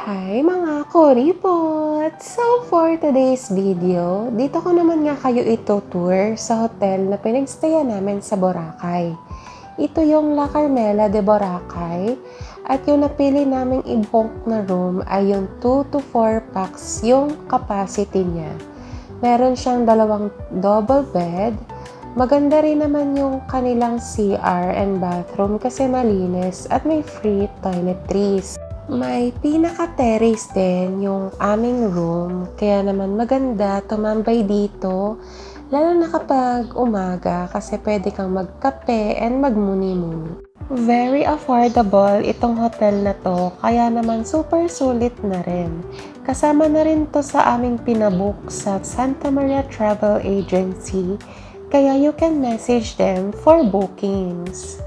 Hi mga kuripot! So for today's video, dito ko naman nga kayo ito-tour sa hotel na pinagstayan namin sa Boracay. Ito yung La Carmela de Boracay at yung napili naming i-book na room ay yung 2 to 4 pax yung capacity niya. Meron siyang dalawang double bed. Maganda rin naman yung kanilang CR and bathroom kasi malinis at may free toiletries. May pinaka-terrace din yung aming room, kaya naman maganda tumambay dito, lalo na kapag umaga kasi pwede kang magkape and magmuni-muni. Very affordable itong hotel na to, kaya naman super sulit na rin. Kasama na rin to sa aming pinabook sa Santa Maria Travel Agency, kaya you can message them for bookings.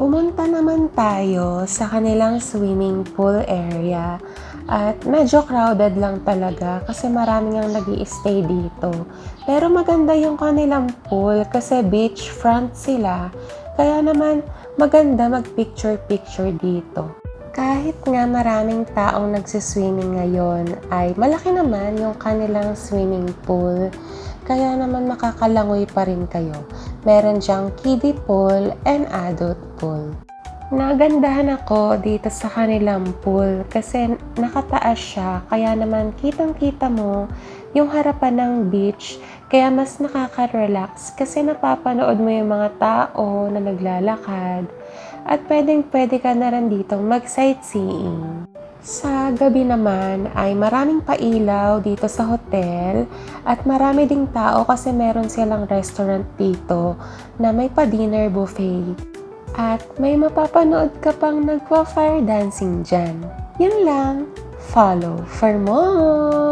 Pumunta naman tayo sa kanilang swimming pool area at medyo crowded lang talaga kasi maraming ang nag-i-stay dito. Pero maganda yung kanilang pool kasi beachfront sila, kaya naman maganda mag-picture-picture dito. Kahit nga maraming taong nagsiswimming ngayon ay malaki naman yung kanilang swimming pool. Kaya naman makakalangoy pa rin kayo. Meron diyang kiddie pool and adult pool. Nagandahan ako dito sa kanilang pool kasi nakataas siya. Kaya naman kitang-kita mo yung harapan ng beach. Kaya mas nakaka-relax kasi napapanood mo yung mga tao na naglalakad. At pwedeng-pwede ka na rin ditong mag-sightseeing. Sa gabi naman ay maraming pailaw dito sa hotel at marami ding tao kasi meron silang restaurant dito na may pa-dinner buffet. At may mapapanood ka pang nagpa-fire dancing dyan. Yun lang. Follow for more!